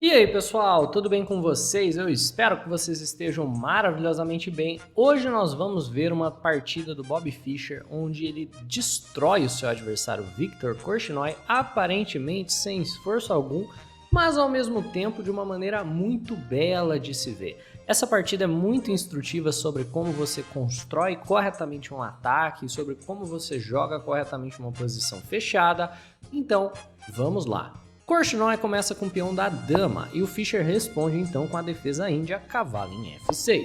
E aí pessoal, tudo bem com vocês? Eu espero que vocês estejam maravilhosamente bem. Hoje nós vamos ver uma partida do Bobby Fischer, onde ele destrói o seu adversário Victor Korchnoi, aparentemente sem esforço algum, mas ao mesmo tempo de uma maneira muito bela de se ver. Essa partida é muito instrutiva sobre como você constrói corretamente um ataque, sobre como você joga corretamente uma posição fechada, então vamos lá. Korchnoi começa com o peão da dama e o Fischer responde então com a defesa índia cavalo em F6.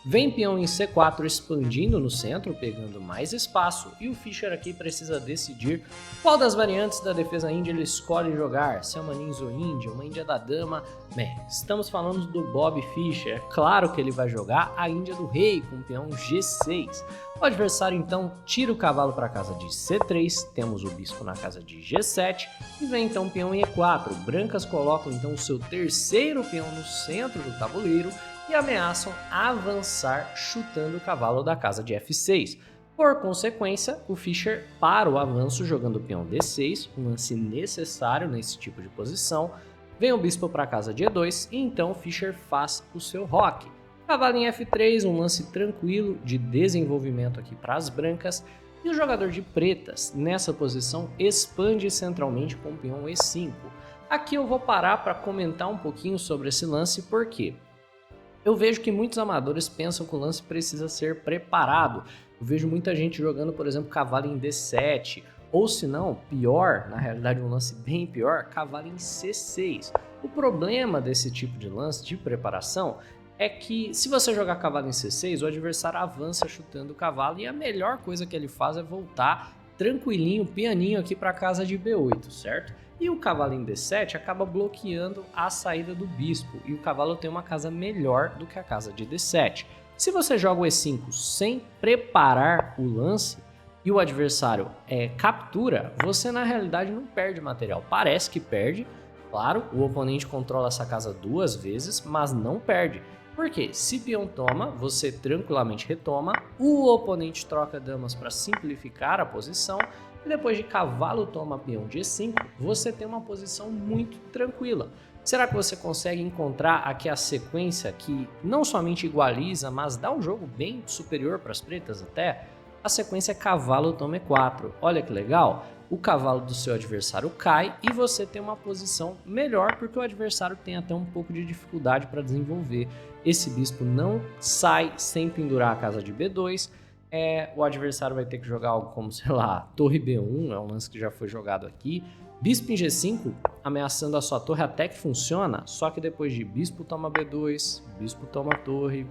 Vem peão em C4 expandindo no centro, pegando mais espaço, e o Fischer aqui precisa decidir qual das variantes da defesa índia ele escolhe jogar, se é uma ninja índia, uma índia da dama. Bem, estamos falando do Bobby Fischer, é claro que ele vai jogar a índia do rei com o peão G6. O adversário então tira o cavalo para a casa de C3, temos o bispo na casa de G7 e vem então o peão em E4. Brancas colocam então o seu terceiro peão no centro do tabuleiro e ameaçam avançar chutando o cavalo da casa de F6. Por consequência, o Fischer para o avanço jogando o peão D6, um lance necessário nesse tipo de posição. Vem o bispo para a casa de E2 e então o Fischer faz o seu roque. Cavalo em F3, um lance tranquilo de desenvolvimento aqui para as brancas. E o jogador de pretas, nessa posição, expande centralmente com o peão E5. Aqui eu vou parar para comentar um pouquinho sobre esse lance, porque eu vejo que muitos amadores pensam que o lance precisa ser preparado. Eu vejo muita gente jogando, por exemplo, cavalo em D7, ou se não, pior, na realidade um lance bem pior, cavalo em C6. O problema desse tipo de lance de preparação é que se você jogar cavalo em C6, o adversário avança chutando o cavalo e a melhor coisa que ele faz é voltar tranquilinho, pianinho aqui para a casa de B8, certo? E o cavalo em D7 acaba bloqueando a saída do bispo e o cavalo tem uma casa melhor do que a casa de D7. Se você joga o E5 sem preparar o lance e o adversário captura, você na realidade não perde material. Parece que perde, claro, o oponente controla essa casa duas vezes, mas não perde. Porque se peão toma, você tranquilamente retoma, o oponente troca damas para simplificar a posição, e depois de cavalo toma peão de E5, você tem uma posição muito tranquila. Será que você consegue encontrar aqui a sequência que não somente igualiza, mas dá um jogo bem superior para as pretas até? A sequência é cavalo toma E4. Olha que legal! O cavalo do seu adversário cai e você tem uma posição melhor porque o adversário tem até um pouco de dificuldade para desenvolver. Esse bispo não sai sem pendurar a casa de B2. O adversário vai ter que jogar algo como, sei lá, torre B1, é um lance que já foi jogado aqui. Bispo em G5, ameaçando a sua torre até que funciona, só que depois de bispo toma B2, bispo toma torre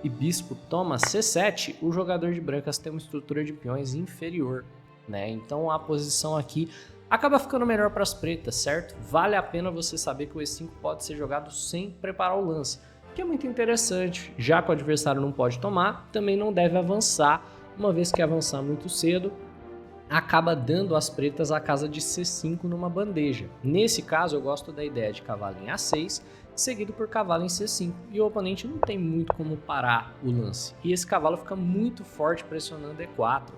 e bispo toma C7, o jogador de brancas tem uma estrutura de peões inferior, né? Então a posição aqui acaba ficando melhor para as pretas, certo? Vale a pena você saber que o E5 pode ser jogado sem preparar o lance, que é muito interessante, já que o adversário não pode tomar, também não deve avançar, uma vez que avançar muito cedo, acaba dando às pretas a casa de C5 numa bandeja. Nesse caso, eu gosto da ideia de cavalo em A6, seguido por cavalo em C5, e o oponente não tem muito como parar o lance, e esse cavalo fica muito forte pressionando E4,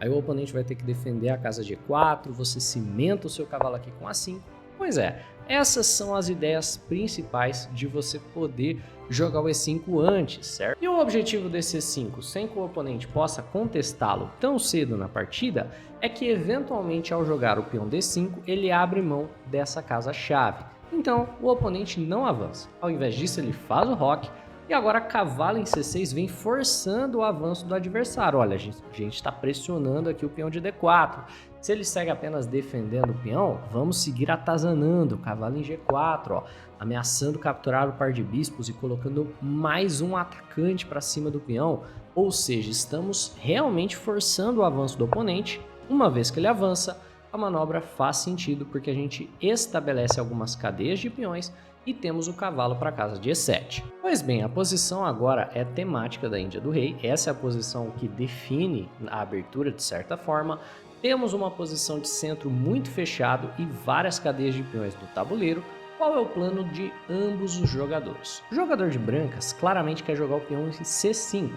aí o oponente vai ter que defender a casa de E4, você cimenta o seu cavalo aqui com A5, pois é, essas são as ideias principais de você poder jogar o E5 antes, certo? E o objetivo desse E5, sem que o oponente possa contestá-lo tão cedo na partida, é que eventualmente ao jogar o peão D5, ele abre mão dessa casa-chave. Então, o oponente não avança. Ao invés disso, ele faz o roque, e agora cavalo em C6 vem forçando o avanço do adversário. Olha, a gente está pressionando aqui o peão de D4. Se ele segue apenas defendendo o peão, vamos seguir atazanando o cavalo em G4, ó, ameaçando capturar o par de bispos e colocando mais um atacante para cima do peão. Ou seja, estamos realmente forçando o avanço do oponente. Uma vez que ele avança, a manobra faz sentido porque a gente estabelece algumas cadeias de peões e temos o cavalo para a casa de E7. Pois bem, a posição agora é temática da Índia do Rei, essa é a posição que define a abertura de certa forma. Temos uma posição de centro muito fechado e várias cadeias de peões no tabuleiro. Qual é o plano de ambos os jogadores? O jogador de brancas claramente quer jogar o peão em C5,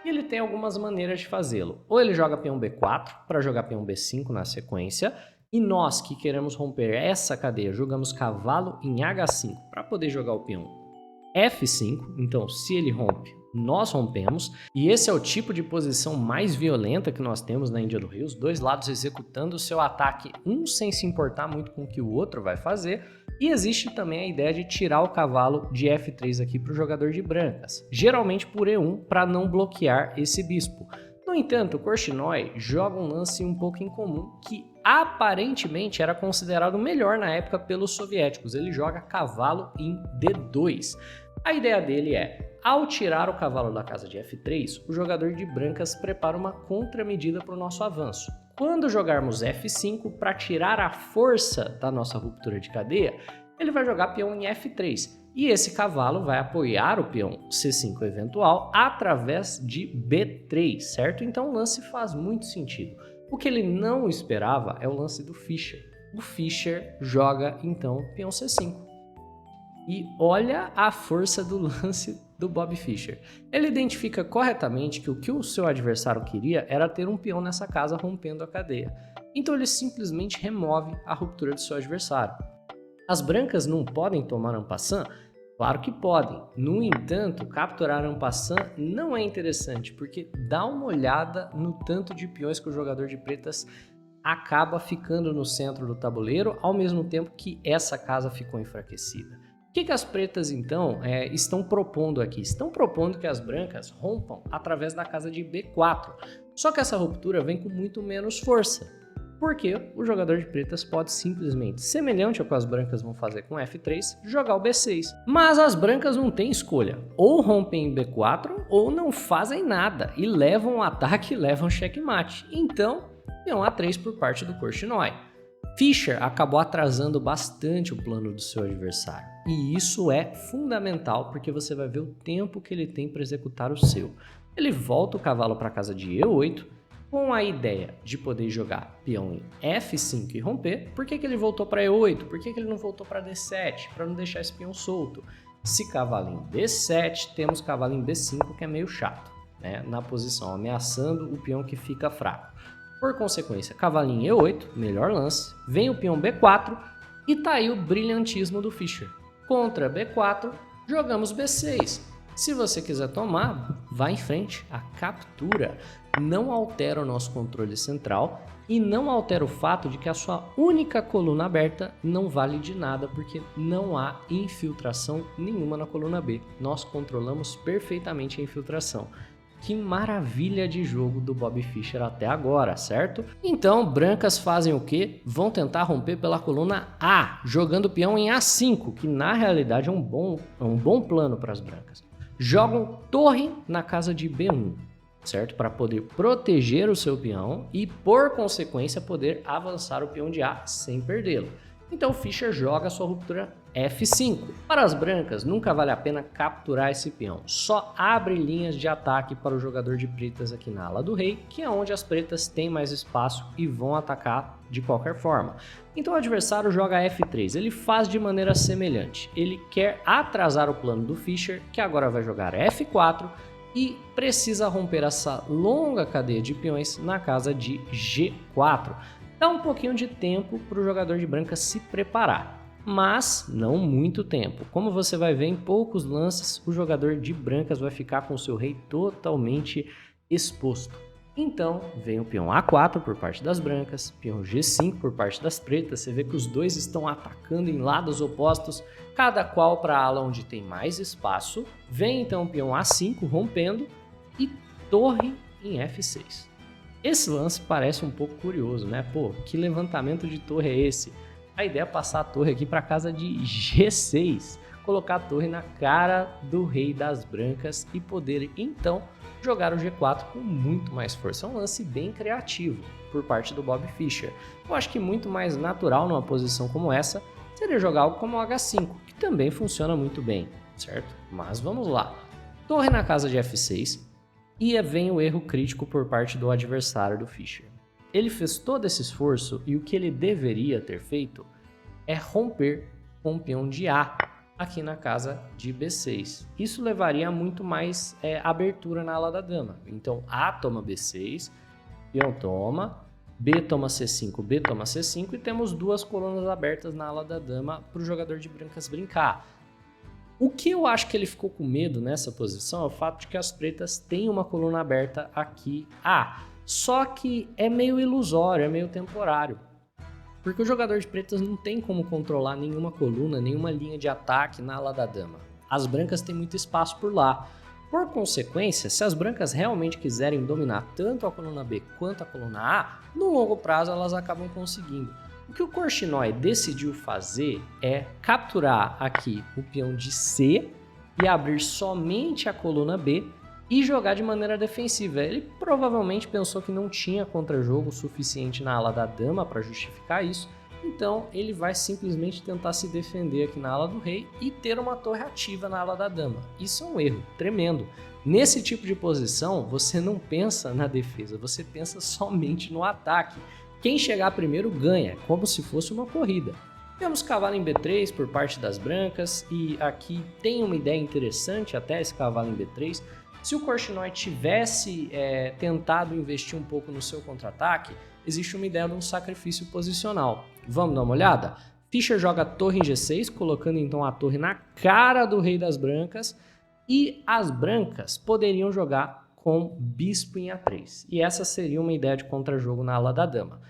e ele tem algumas maneiras de fazê-lo. Ou ele joga peão B4 para jogar peão B5 na sequência, e nós que queremos romper essa cadeia, jogamos cavalo em H5 para poder jogar o peão F5, então se ele rompe, nós rompemos, e esse é o tipo de posição mais violenta que nós temos na Índia do Rio, os dois lados executando o seu ataque, um sem se importar muito com o que o outro vai fazer, e existe também a ideia de tirar o cavalo de F3 aqui para o jogador de brancas, geralmente por E1 para não bloquear esse bispo. No entanto, o Korchnoi joga um lance um pouco incomum que aparentemente era considerado melhor na época pelos soviéticos, ele joga cavalo em D2. A ideia dele é, ao tirar o cavalo da casa de F3, o jogador de brancas prepara uma contramedida para o nosso avanço. Quando jogarmos F5 para tirar a força da nossa ruptura de cadeia, ele vai jogar peão em F3 e esse cavalo vai apoiar o peão C5 eventual através de B3, certo? Então o lance faz muito sentido. O que ele não esperava é o lance do Fischer. O Fischer joga então peão C5. E olha a força do lance do Bob Fischer. Ele identifica corretamente que o seu adversário queria era ter um peão nessa casa rompendo a cadeia. Então ele simplesmente remove a ruptura do seu adversário. As brancas não podem tomar en passant? Claro que podem. No entanto, capturar en passant não é interessante, porque dá uma olhada no tanto de peões que o jogador de pretas acaba ficando no centro do tabuleiro, ao mesmo tempo que essa casa ficou enfraquecida. O que as pretas, então, estão propondo aqui? Estão propondo que as brancas rompam através da casa de B4. Só que essa ruptura vem com muito menos força. Porque o jogador de pretas pode simplesmente, semelhante ao que as brancas vão fazer com F3, jogar o B6. Mas as brancas não têm escolha. Ou rompem em B4 ou não fazem nada e levam o ataque e levam o checkmate. Então, peão A3 por parte do Korchnoi. Fischer acabou atrasando bastante o plano do seu adversário. E isso é fundamental porque você vai ver o tempo que ele tem para executar o seu. Ele volta o cavalo para a casa de E8 com a ideia de poder jogar peão em F5 e romper. Por que ele voltou para E8? Por que ele não voltou para D7? Para não deixar esse peão solto. Se cavalo em D7, temos cavalo em B5 que é meio chato, né? Na posição, ameaçando o peão que fica fraco. Por consequência, cavalinho E8, melhor lance, vem o peão B4 e tá aí o brilhantismo do Fischer. Contra B4, jogamos B6. Se você quiser tomar, vá em frente, a captura não altera o nosso controle central e não altera o fato de que a sua única coluna aberta não vale de nada porque não há infiltração nenhuma na coluna B. Nós controlamos perfeitamente a infiltração. Que maravilha de jogo do Bob Fischer até agora, certo? Então, brancas fazem o quê? Vão tentar romper pela coluna A, jogando o peão em A5, que na realidade é um bom plano para as brancas. Jogam torre na casa de B1, certo? Para poder proteger o seu peão e, por consequência, poder avançar o peão de A sem perdê-lo. Então, Fischer joga sua ruptura F5. Para as brancas, nunca vale a pena capturar esse peão. Só abre linhas de ataque para o jogador de pretas aqui na ala do rei, que é onde as pretas têm mais espaço e vão atacar de qualquer forma. Então o adversário joga F3. Ele faz de maneira semelhante. Ele quer atrasar o plano do Fischer, que agora vai jogar F4 e precisa romper essa longa cadeia de peões na casa de G4. Dá um pouquinho de tempo para o jogador de brancas se preparar, mas não muito tempo. Como você vai ver em poucos lances, o jogador de brancas vai ficar com o seu rei totalmente exposto. Então vem o peão A4 por parte das brancas, peão G5 por parte das pretas. Você vê que os dois estão atacando em lados opostos, cada qual para a ala onde tem mais espaço. Vem então o peão A5 rompendo e torre em F6. Esse lance parece um pouco curioso, né? Pô, que levantamento de torre é esse? A ideia é passar a torre aqui para casa de G6, colocar a torre na cara do rei das brancas e poder então jogar o G4 com muito mais força. É um lance bem criativo por parte do Bob Fischer. Eu acho que muito mais natural numa posição como essa seria jogar algo como o H5, que também funciona muito bem, certo? Mas vamos lá. Torre na casa de F6. E vem o erro crítico por parte do adversário do Fischer. Ele fez todo esse esforço e o que ele deveria ter feito é romper com o peão de A aqui na casa de B6. Isso levaria a muito mais abertura na ala da dama. Então A toma B6, peão toma, B toma C5, B toma C5 e temos duas colunas abertas na ala da dama para o jogador de brancas brincar. O que eu acho que ele ficou com medo nessa posição é o fato de que as pretas têm uma coluna aberta aqui A. Só que é meio ilusório, é meio temporário. Porque o jogador de pretas não tem como controlar nenhuma coluna, nenhuma linha de ataque na ala da dama. As brancas têm muito espaço por lá. Por consequência, se as brancas realmente quiserem dominar tanto a coluna B quanto a coluna A, no longo prazo elas acabam conseguindo. O que o Korchnoi decidiu fazer é capturar aqui o peão de C e abrir somente a coluna B e jogar de maneira defensiva. Ele provavelmente pensou que não tinha contra-jogo suficiente na ala da dama para justificar isso, então ele vai simplesmente tentar se defender aqui na ala do rei e ter uma torre ativa na ala da dama. Isso é um erro tremendo. Nesse tipo de posição, você não pensa na defesa, você pensa somente no ataque. Quem chegar primeiro ganha, como se fosse uma corrida. Temos cavalo em B3 por parte das brancas e aqui tem uma ideia interessante até esse cavalo em B3. Se o Korchnoi tivesse tentado investir um pouco no seu contra-ataque, existe uma ideia de um sacrifício posicional. Vamos dar uma olhada? Fischer joga a torre em G6, colocando então a torre na cara do rei das brancas, e as brancas poderiam jogar com bispo em A3. E essa seria uma ideia de contra-jogo na ala da dama.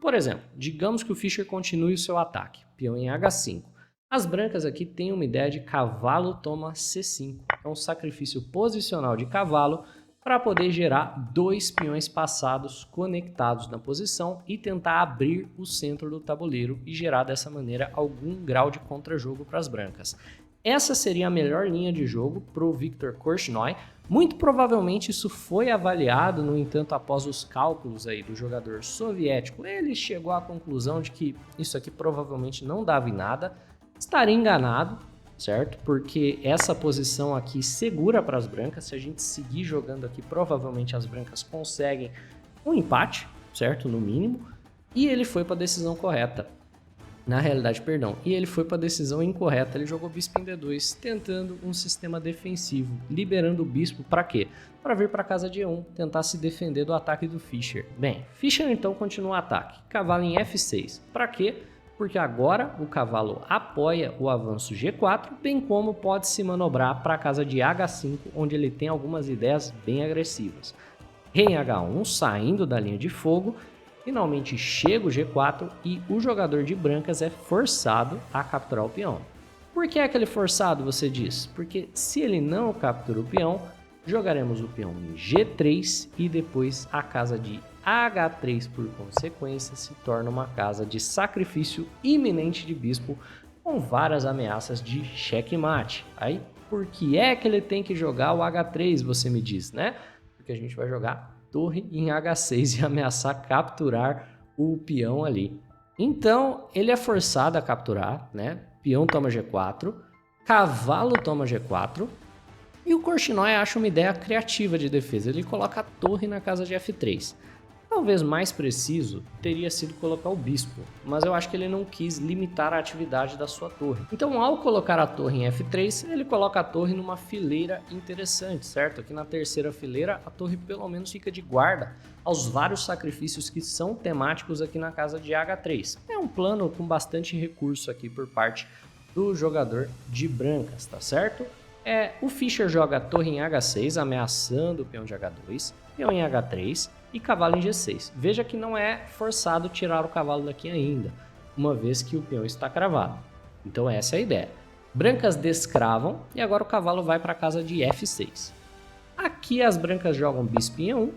Por exemplo, digamos que o Fischer continue o seu ataque, peão em H5. As brancas aqui têm uma ideia de cavalo toma C5. É um sacrifício posicional de cavalo para poder gerar dois peões passados conectados na posição e tentar abrir o centro do tabuleiro e gerar dessa maneira algum grau de contra-jogo para as brancas. Essa seria a melhor linha de jogo para o Viktor Korchnoi. Muito provavelmente isso foi avaliado, no entanto, após os cálculos aí do jogador soviético. Ele chegou à conclusão de que isso aqui provavelmente não dava em nada. Estaria enganado, certo? Porque essa posição aqui segura para as brancas. Se a gente seguir jogando aqui, provavelmente as brancas conseguem um empate, certo? No mínimo. E ele foi para a decisão correta. Na realidade, perdão. E ele foi para a decisão incorreta. Ele jogou bispo em D2, tentando um sistema defensivo, liberando o bispo para quê? Para vir para a casa de E1, tentar se defender do ataque do Fischer. Bem, Fischer então continua o ataque. Cavalo em F6. Para quê? Porque agora o cavalo apoia o avanço G4, bem como pode se manobrar para a casa de H5, onde ele tem algumas ideias bem agressivas. Rei em H1, saindo da linha de fogo, finalmente chega o G4 e o jogador de brancas é forçado a capturar o peão. Por que é aquele forçado, você diz? Porque se ele não captura o peão, jogaremos o peão em G3 e depois a casa de H3, por consequência, se torna uma casa de sacrifício iminente de bispo com várias ameaças de checkmate. Aí, por que é que ele tem que jogar o H3, você me diz, né? Porque a gente vai jogar torre em H6 e ameaçar capturar o peão ali. Então, ele é forçado a capturar, né? Peão toma G4, cavalo toma G4, e o Korchnoi acha uma ideia criativa de defesa. Ele coloca a torre na casa de F3. Talvez mais preciso teria sido colocar o bispo, mas eu acho que ele não quis limitar a atividade da sua torre. Então, ao colocar a torre em F3, ele coloca a torre numa fileira interessante, certo? Aqui na terceira fileira, a torre pelo menos fica de guarda aos vários sacrifícios que são temáticos aqui na casa de H3. É um plano com bastante recurso aqui por parte do jogador de brancas, tá certo? O Fischer joga a torre em H6, ameaçando o peão de H2, peão em H3 e cavalo em G6. Veja que não é forçado tirar o cavalo daqui ainda, uma vez que o peão está cravado. Então essa é a ideia. Brancas descravam e agora o cavalo vai para a casa de F6. Aqui as brancas jogam bispo em E1,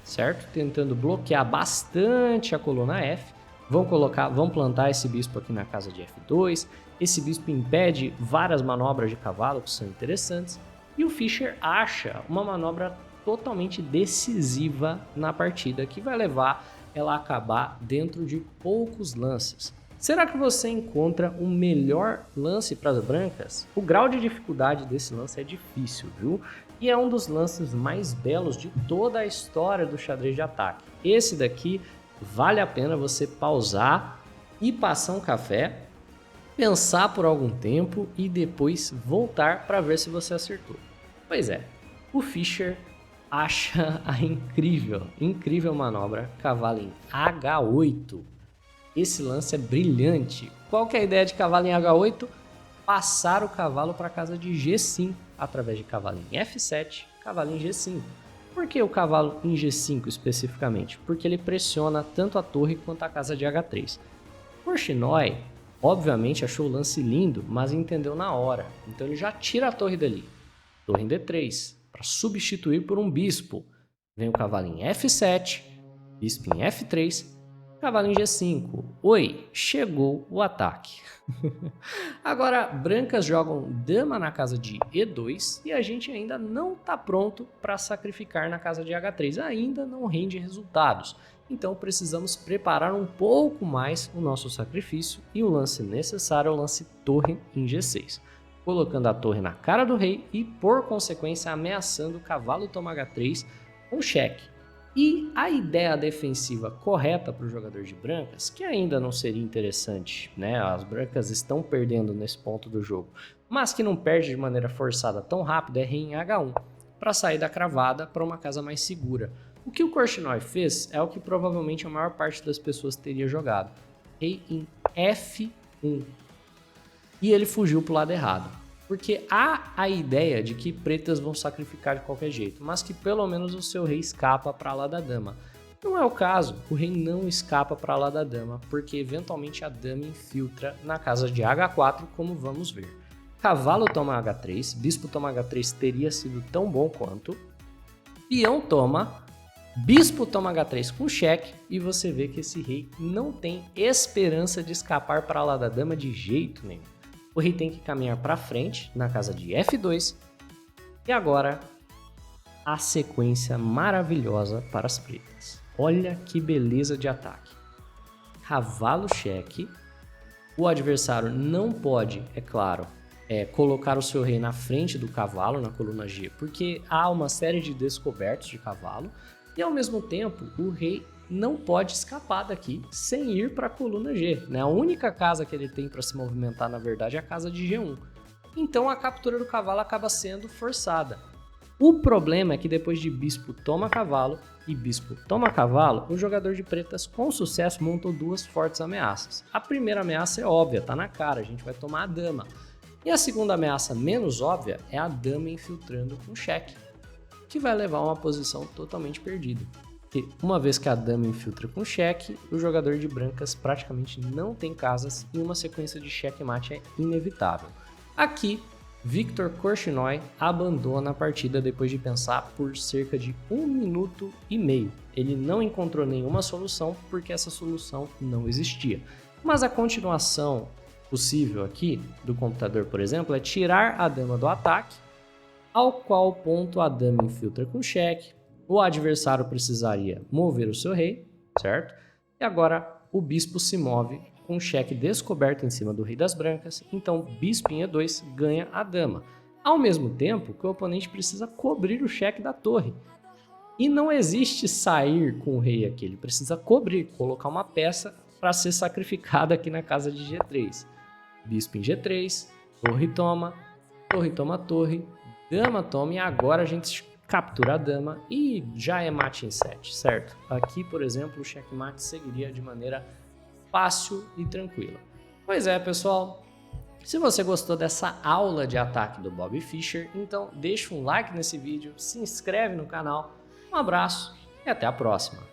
certo? Tentando bloquear bastante a coluna F. Vão plantar esse bispo aqui na casa de F2. Esse bispo impede várias manobras de cavalo que são interessantes. E o Fischer acha uma manobra totalmente decisiva na partida, que vai levar ela a acabar dentro de poucos lances. Será que você encontra um melhor lance para as brancas? O grau de dificuldade desse lance é difícil, viu? E é um dos lances mais belos de toda a história do xadrez de ataque. Esse daqui vale a pena você pausar e passar um café, pensar por algum tempo e depois voltar para ver se você acertou. Pois é, o Fischer acha a incrível manobra cavalo em H8. Esse lance é brilhante. Qual que é a ideia de cavalo em H8? Passar o cavalo para a casa de G5 através de cavalo em F7, cavalo em G5. Por que o cavalo em G5 especificamente? Porque ele pressiona tanto a torre quanto a casa de H3. Korchnoi, obviamente, achou o lance lindo, mas entendeu na hora. Então ele já tira a torre dali. Torre em D3, para substituir por um bispo. Vem o cavalo em F7, bispo em F3, cavalo em G5. Oi, chegou o ataque. Agora, brancas jogam dama na casa de E2 e a gente ainda não está pronto para sacrificar na casa de H3. Ainda não rende resultados. Então precisamos preparar um pouco mais o nosso sacrifício e o lance necessário é o lance torre em G6. Colocando a torre na cara do rei e, por consequência, ameaçando o cavalo toma H3 com cheque. E a ideia defensiva correta para o jogador de brancas, que ainda não seria interessante, né? As brancas estão perdendo nesse ponto do jogo, mas que não perde de maneira forçada tão rápido, é rei em H1, para sair da cravada para uma casa mais segura. O que o Korchnoi fez é o que provavelmente a maior parte das pessoas teria jogado, rei em F1. E ele fugiu para o lado errado. Porque há a ideia de que pretas vão sacrificar de qualquer jeito, mas que pelo menos o seu rei escapa para lá da dama. Não é o caso, o rei não escapa para lá da dama, porque eventualmente a dama infiltra na casa de H4, como vamos ver. Cavalo toma H3, bispo toma H3 teria sido tão bom quanto. Peão toma, bispo toma H3 com cheque, e você vê que esse rei não tem esperança de escapar para lá da dama de jeito nenhum. O rei tem que caminhar para frente na casa de F2. E agora, a sequência maravilhosa para as pretas. Olha que beleza de ataque. Cavalo cheque. O adversário não pode, é claro, colocar o seu rei na frente do cavalo, na coluna G, porque há uma série de descobertos de cavalo. E ao mesmo tempo, o rei não pode escapar daqui sem ir para a coluna G, né? A única casa que ele tem para se movimentar, na verdade, é a casa de G1. Então a captura do cavalo acaba sendo forçada. O problema é que depois de bispo toma cavalo e bispo toma cavalo, o jogador de pretas com sucesso montou duas fortes ameaças. A primeira ameaça é óbvia, tá na cara, a gente vai tomar a dama. E a segunda ameaça menos óbvia é a dama infiltrando com cheque, que vai levar a uma posição totalmente perdida. Porque uma vez que a dama infiltra com cheque, o jogador de brancas praticamente não tem casas e uma sequência de checkmate é inevitável. Aqui, Viktor Korchnoi abandona a partida depois de pensar por cerca de 1 minuto e meio. Ele não encontrou nenhuma solução porque essa solução não existia. Mas a continuação possível aqui do computador, por exemplo, é tirar a dama do ataque, ao qual ponto a dama infiltra com cheque. O adversário precisaria mover o seu rei, certo? E agora o bispo se move com um cheque descoberto em cima do rei das brancas, então bispo em E2 ganha a dama. Ao mesmo tempo que o oponente precisa cobrir o cheque da torre. E não existe sair com o rei aqui, ele precisa cobrir, colocar uma peça para ser sacrificada aqui na casa de G3. Bispo em G3, torre toma, torre, dama toma, e agora a gente captura a dama e já é mate em 7, certo? Aqui, por exemplo, o checkmate seguiria de maneira fácil e tranquila. Pois é, pessoal, se você gostou dessa aula de ataque do Bobby Fischer, então deixa um like nesse vídeo, se inscreve no canal, um abraço e até a próxima!